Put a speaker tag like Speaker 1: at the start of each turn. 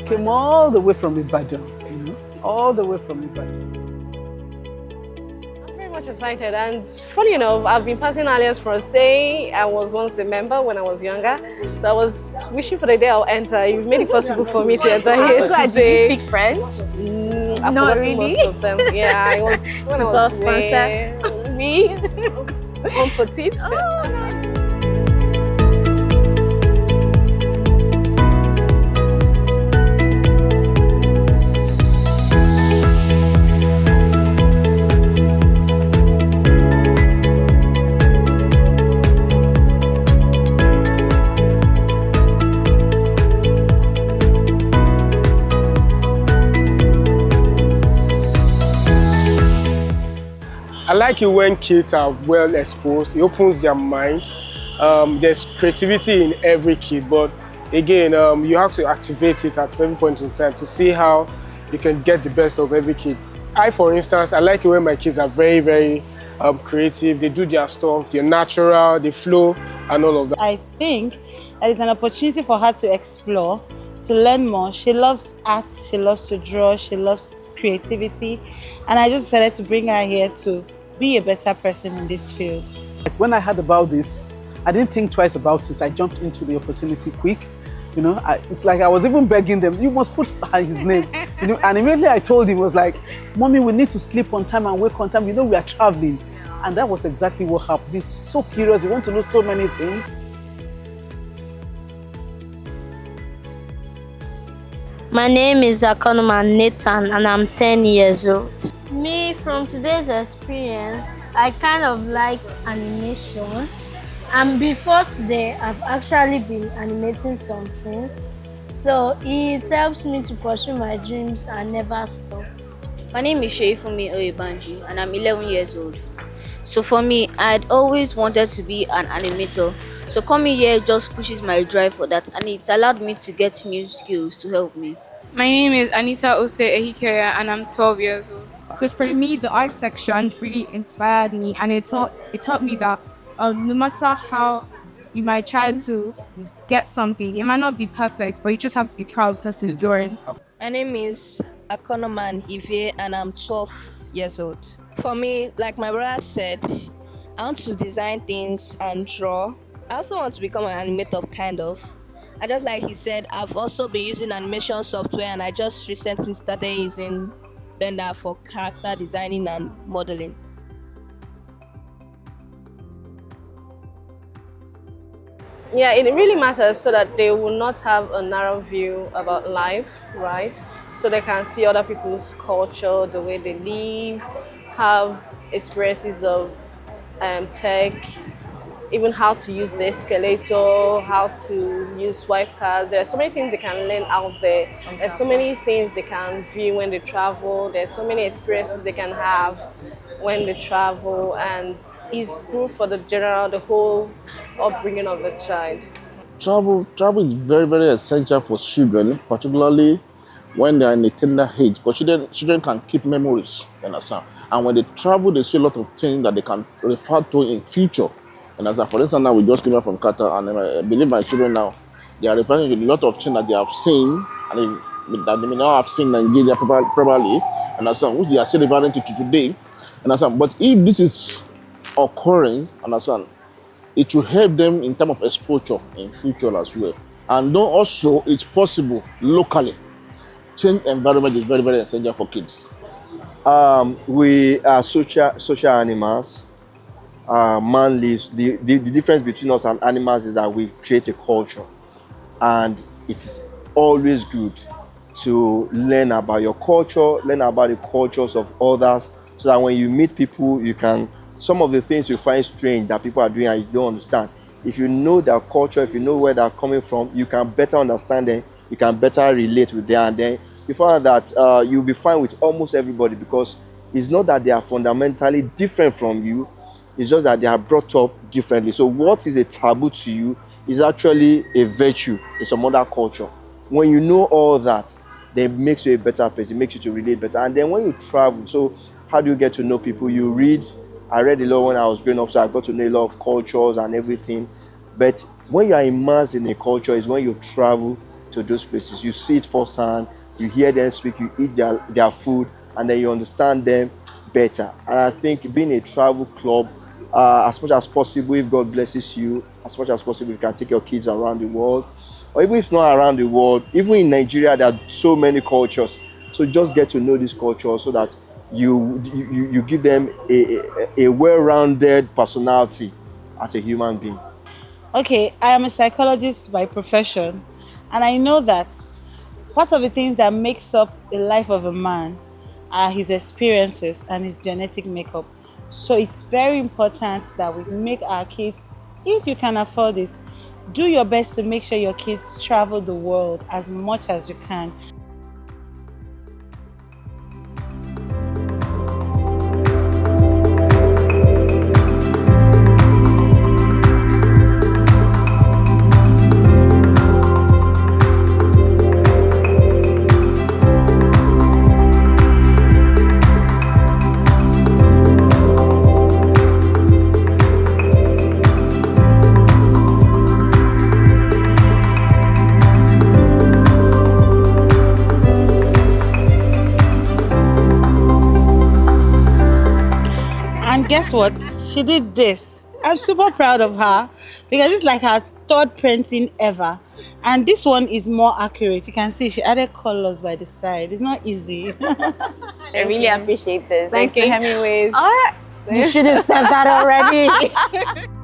Speaker 1: came all the way from Ibadan, all the way from Ibadan.
Speaker 2: I'm very much excited, and funny enough, I've been passing alias for say I was once a member when I was younger, so I was wishing for the day I'll enter. You've made it possible for me to enter here
Speaker 3: So
Speaker 2: today.
Speaker 3: do you speak French?
Speaker 2: I've
Speaker 3: Not
Speaker 2: forgotten
Speaker 3: really.
Speaker 2: most of them. Yeah, I was when I was
Speaker 3: français.
Speaker 2: me, un petit.
Speaker 4: I like it when kids are well exposed. It opens their mind. There's creativity in every kid, but again, you have to activate it at every point in time to see how you can get the best of every kid. For instance, I like it when my kids are very, very creative. They do their stuff, they're natural, they flow, and all of that.
Speaker 5: I think that is an opportunity for her to explore, to learn more. She loves art, she loves to draw, she loves creativity, and I just decided to bring her here to be a better person in this field.
Speaker 1: When I heard about this, I didn't think twice about it. I jumped into the opportunity quick. It's like I was even begging them, you must put his name. And immediately I told him, was like, Mommy, we need to sleep on time and wake on time. We are traveling. And that was exactly what happened. He's so curious, he wants to know so many things.
Speaker 6: My name is Akonoman Nathan and I'm 10 years old.
Speaker 7: Me, from today's experience, I kind of like animation. And before today, I've actually been animating some things. So it helps me to pursue my dreams and never stop.
Speaker 8: My name is Sheifumi Oyebanji and I'm 11 years old. So for me, I'd always wanted to be an animator. So coming here just pushes my drive for that, and it allowed me to get new skills to help me.
Speaker 9: My name is Anita Ose Ehikeya and I'm 12 years old. So for me, the art section really inspired me, and it taught me that no matter how you might try to get something, it might not be perfect, but you just have to be proud because it's drawing.
Speaker 10: My name is Akonoman Ive and I'm 12 years old. For me, like my brother said, I want to design things and draw. I also want to become an animator, kind of. And just like he said, I've also been using animation software, and I just recently started using Blender for character designing and modeling.
Speaker 2: Yeah, it really matters so that they will not have a narrow view about life, right? So they can see other people's culture, the way they live, have experiences of tech, even how to use the escalator, how to use swipe cards. There are so many things they can learn out there. There's so many things they can view when they travel. There's so many experiences they can have when they travel, and it's good for the whole upbringing of the child.
Speaker 11: Travel is very, very essential for children, particularly when they are in a tender age, because children can keep memories, you understand? And when they travel, they see a lot of things that they can refer to in future. And as for instance, now we just came back from Qatar, and I believe my children now, they are referring to a lot of things that they have seen, and that they may not have seen in Nigeria probably, and which they are still referring to today. And but if this is occurring, understand, it will help them in terms of exposure in future as well. And then also, it's possible locally. Change environment is very, very essential for kids.
Speaker 12: We are social animals. Man lives. The difference between us and animals is that we create a culture, and it is always good to learn about your culture, learn about the cultures of others, so that when you meet people, you can, some of the things you find strange that people are doing and you don't understand. If you know their culture, if you know where they're coming from, you can better understand them, you can better relate with them, and then you find that you'll be fine with almost everybody, because it's not that they are fundamentally different from you, it's just that they are brought up differently. So what is a taboo to you is actually a virtue in some other culture. When you know all that, then it makes you a better person, it makes you to relate better. And then when you travel, so how do you get to know people? You read. I read a lot when I was growing up, so I got to know a lot of cultures and everything. But when you are immersed in a culture is when you travel to those places. You see it firsthand, you hear them speak, you eat their food, and then you understand them better. And I think being a travel club, as much as possible, if God blesses you, as much as possible, you can take your kids around the world, or even if not around the world, even in Nigeria, there are so many cultures. So just get to know this culture so that you give them a well-rounded personality as a human being.
Speaker 5: Okay, I am a psychologist by profession, and I know that part of the things that makes up the life of a man are his experiences and his genetic makeup. So it's very important that we make our kids, if you can afford it, do your best to make sure your kids travel the world as much as you can. And guess what? She did this. I'm super proud of her because it's like her third painting ever. And this one is more accurate. You can see she added colors by the side. It's not easy.
Speaker 2: I really appreciate this. Thank you, Hemingways.
Speaker 7: You should have said that already.